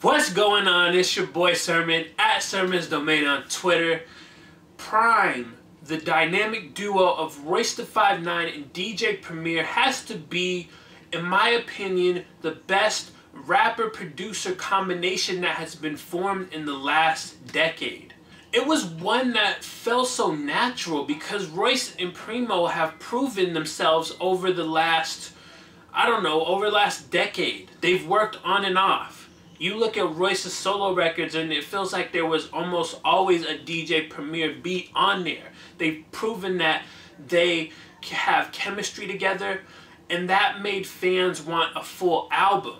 What's going on? It's your boy Sermon at Sermon's Domain on Twitter. PRhyme, the dynamic duo of Royce the 5'9" and DJ Premier, has to be, in my opinion, the best rapper-producer combination that has been formed in the last decade. It was one that felt so natural because Royce and Primo have proven themselves over the last, over the last decade. They've worked on and off. You look at Royce's solo records and it feels like there was almost always a DJ Premier beat on there. They've proven that they have chemistry together, and that made fans want a full album.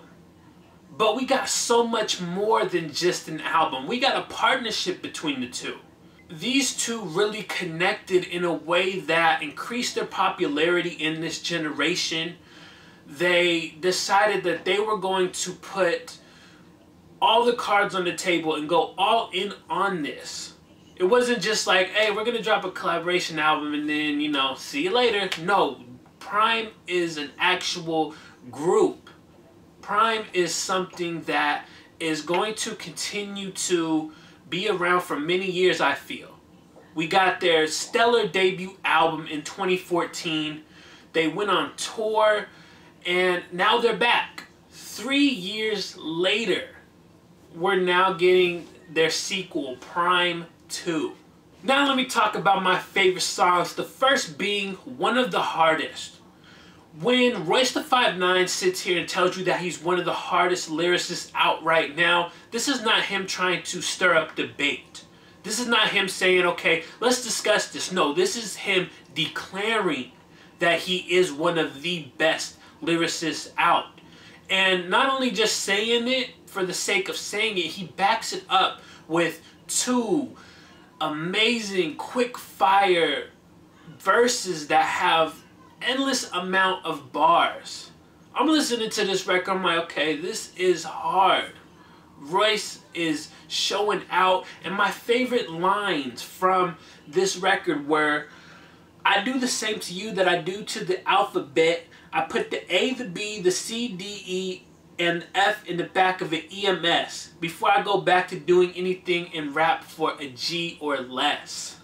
But we got so much more than just an album. We got a partnership between the two. These two really connected in a way that increased their popularity in this generation. They decided that they were going to put all the cards on the table and go all in on this. It wasn't just like, hey, we're gonna drop a collaboration album and then, see you later. No, PRhyme is an actual group. PRhyme is something that is going to continue to be around for many years, I feel. We got their stellar debut album in 2014. They went on tour and now they're back. 3 years later, we're now getting their sequel, PRhyme 2. Now let me talk about my favorite songs, the first being One of the Hardest. When Royce the 5'9" sits here and tells you that he's one of the hardest lyricists out right now, this is not him trying to stir up debate. This is not him saying, okay, let's discuss this. No, this is him declaring that he is one of the best lyricists out. And not only just saying it for the sake of saying it, he backs it up with two amazing quick fire verses that have endless amount of bars. I'm listening to this record, I'm like, okay, this is hard. Royce is showing out, and my favorite lines from this record were, I do the same to you that I do to the alphabet. I put the A, the B, the C, D, E, and F in the back of an EMS before I go back to doing anything in rap for a G or less.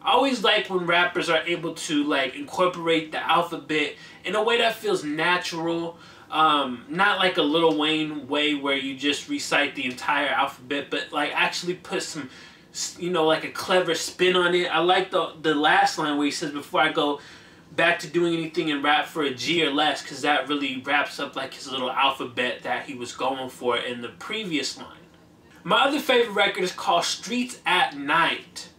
I always like when rappers are able to incorporate the alphabet in a way that feels natural, not like a Lil Wayne way where you just recite the entire alphabet, but actually put some, like a clever spin on it. I like the last line where he says, before I go back to doing anything in rap for a G or less, because that really wraps up his little alphabet that he was going for in the previous line. My other favorite record is called Streets at Night.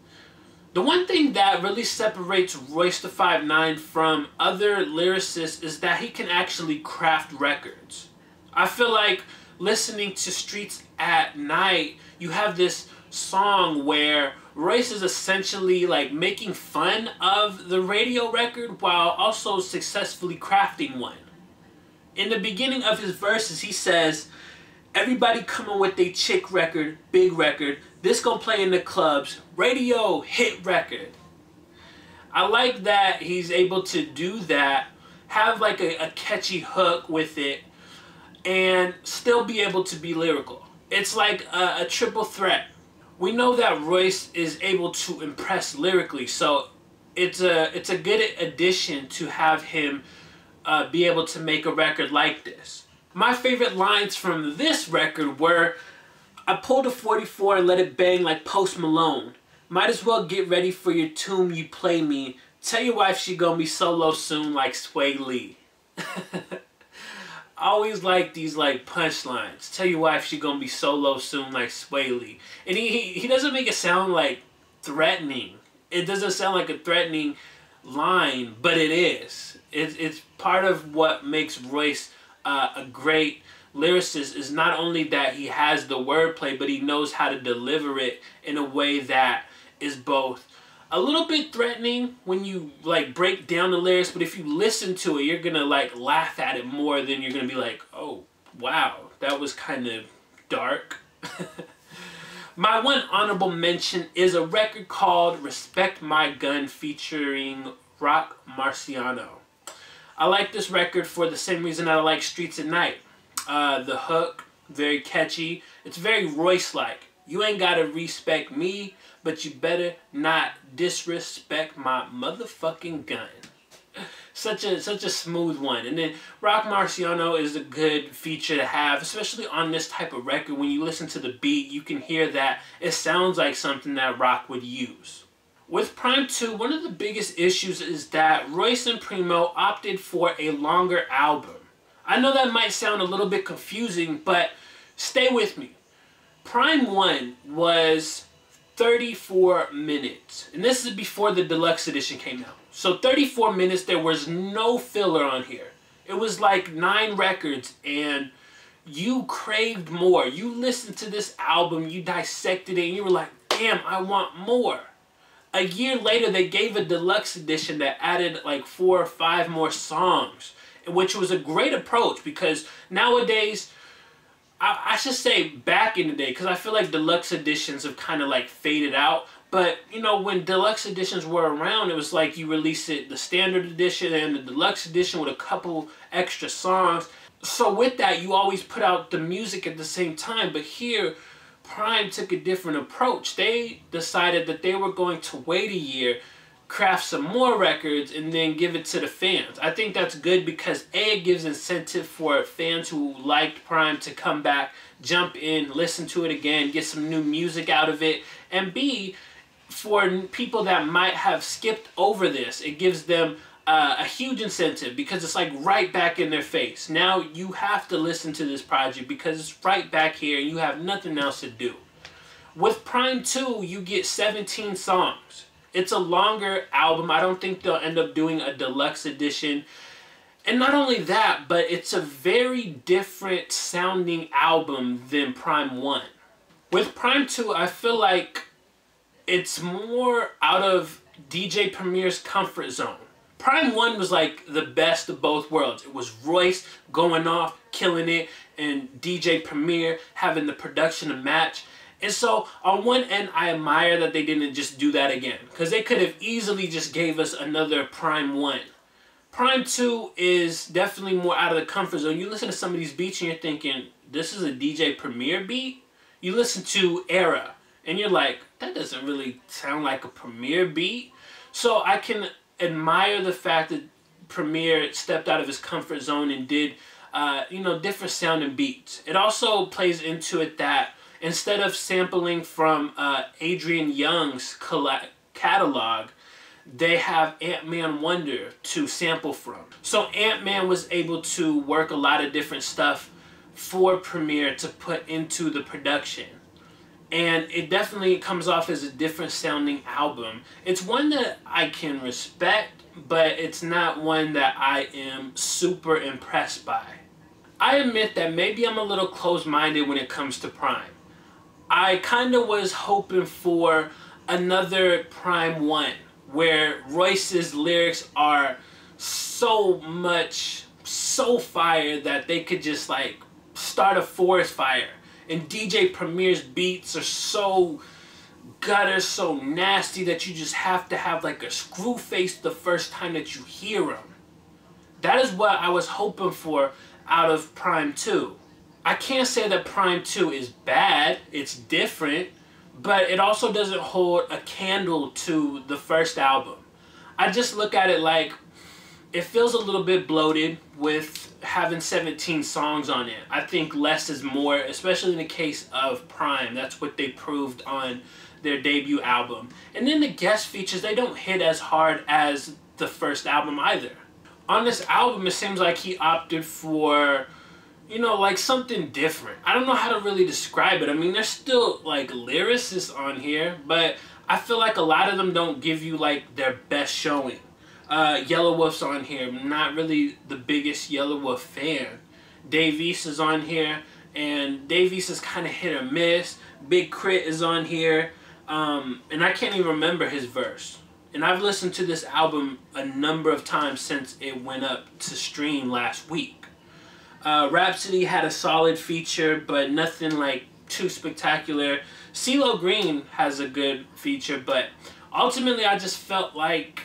The one thing that really separates Royce the 5'9" from other lyricists is that he can actually craft records. I feel like listening to Streets at Night, you have this song where Royce is essentially making fun of the radio record while also successfully crafting one. In the beginning of his verses, he says, everybody coming with they chick record, big record, this gon' play in the clubs, radio hit record. I like that he's able to do that, have a catchy hook with it, and still be able to be lyrical. It's like a triple threat. We know that Royce is able to impress lyrically, so it's a good addition to have him be able to make a record like this. My favorite lines from this record were, I pulled a 44 and let it bang like Post Malone. Might as well get ready for your tomb, you play me. Tell your wife she gonna be solo soon like Sway Lee. I always like these punchlines. Tell your wife she gonna be solo soon like Sway Lee. And he doesn't make it sound threatening. It doesn't sound like a threatening line, but it is. It's part of what makes Royce a great lyricist, is not only that he has the wordplay, but he knows how to deliver it in a way that is both a little bit threatening when you break down the lyrics, but if you listen to it, you're gonna laugh at it more than you're gonna be like, oh wow, that was kind of dark. My one honorable mention is a record called Respect My Gun featuring Rock Marciano. I like this record for the same reason I like Streets at Night. The hook, very catchy. It's very Royce-like. You ain't gotta respect me, but you better not disrespect my motherfucking gun. Such a smooth one. And then Rock Marciano is a good feature to have, especially on this type of record. When you listen to the beat, you can hear that it sounds like something that Rock would use. With PRhyme 2, one of the biggest issues is that Royce and Primo opted for a longer album. I know that might sound a little bit confusing, but stay with me. PRhyme 1 was 34 minutes. And this is before the deluxe edition came out. So 34 minutes, there was no filler on here. It was like 9 records and you craved more. You listened to this album, you dissected it, and you were like, damn, I want more. A year later, they gave a deluxe edition that added like 4 or 5 more songs, which was a great approach because nowadays, I should say back in the day, because I feel like deluxe editions have kind of like faded out. But, you know, when deluxe editions were around, it was like you release it, the standard edition and the deluxe edition with a couple extra songs. So with that, you always put out the music at the same time. But here, PRhyme took a different approach. They decided that they were going to wait a year, craft some more records, and then give it to the fans. I think that's good because A, it gives incentive for fans who liked PRhyme to come back, jump in, listen to it again, get some new music out of it. And B, for people that might have skipped over this, it gives them a huge incentive because it's like right back in their face. Now you have to listen to this project because it's right back here and you have nothing else to do. With PRhyme 2, you get 17 songs. It's a longer album. I don't think they'll end up doing a deluxe edition. And not only that, but it's a very different sounding album than PRhyme 1. With PRhyme 2, I feel like it's more out of DJ Premier's comfort zone. PRhyme 1 was like the best of both worlds. It was Royce going off, killing it, and DJ Premier having the production to match. And so, on one end, I admire that they didn't just do that again. Because they could have easily just gave us another PRhyme 1. PRhyme 2 is definitely more out of the comfort zone. You listen to some of these beats and you're thinking, this is a DJ Premier beat? You listen to Era, and you're like, that doesn't really sound like a Premier beat. So I can admire the fact that Premier stepped out of his comfort zone and did, you know, different sounding beats. It also plays into it that instead of sampling from Adrian Young's catalog, they have Ant-Man Wonder to sample from. So Ant-Man was able to work a lot of different stuff for Premier to put into the production. And it definitely comes off as a different sounding album. It's one that I can respect, but it's not one that I am super impressed by. I admit that maybe I'm a little closed-minded when it comes to PRhyme. I kind of was hoping for another PRhyme 1, where Royce's lyrics are so fire that they could just like start a forest fire. And DJ Premier's beats are so gutter, so nasty that you just have to have like a screw face the first time that you hear them. That is what I was hoping for out of PRhyme 2. I can't say that PRhyme 2 is bad, it's different, but it also doesn't hold a candle to the first album. I just look at it like it feels a little bit bloated with having 17 songs on it. I think less is more, especially in the case of PRhyme. That's what they proved on their debut album. And then the guest features, they don't hit as hard as the first album either. On this album, it seems like he opted for, you know, like something different. I don't know how to really describe it. I mean, there's still like lyricists on here, but I feel like a lot of them don't give you like their best showing. Yellow Wolf's on here. I'm not really the biggest Yellow Wolf fan. Dave East is on here, and Dave East is kind of hit or miss. Big Crit is on here, and I can't even remember his verse. And I've listened to this album a number of times since it went up to stream last week. Rhapsody had a solid feature, but nothing like too spectacular. CeeLo Green has a good feature, but ultimately I just felt like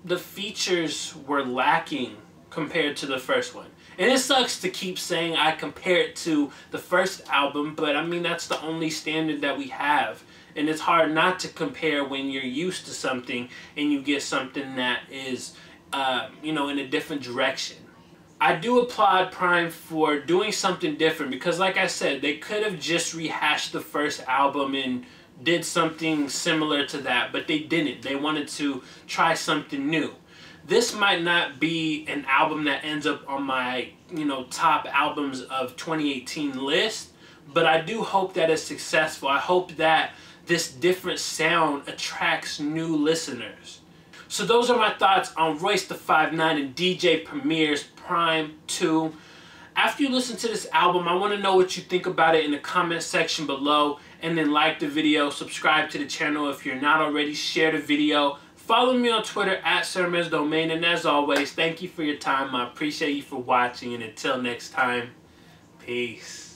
the features were lacking compared to the first one. And it sucks to keep saying I compare it to the first album, but I mean, that's the only standard that we have. And it's hard not to compare when you're used to something and you get something that is, you know, in a different direction. I do applaud PRhyme for doing something different because, like I said, they could have just rehashed the first album and did something similar to that, but they didn't. They wanted to try something new. This might not be an album that ends up on my, you know, top albums of 2018 list, but I do hope that it's successful. I hope that this different sound attracts new listeners. So those are my thoughts on Royce da 5'9" and DJ Premier's PRhyme 2. After you listen to this album, I want to know what you think about it in the comment section below. And then like the video, subscribe to the channel if you're not already, share the video. Follow me on Twitter at @SirMizDomain. And as always, thank you for your time. I appreciate you for watching. And until next time, peace.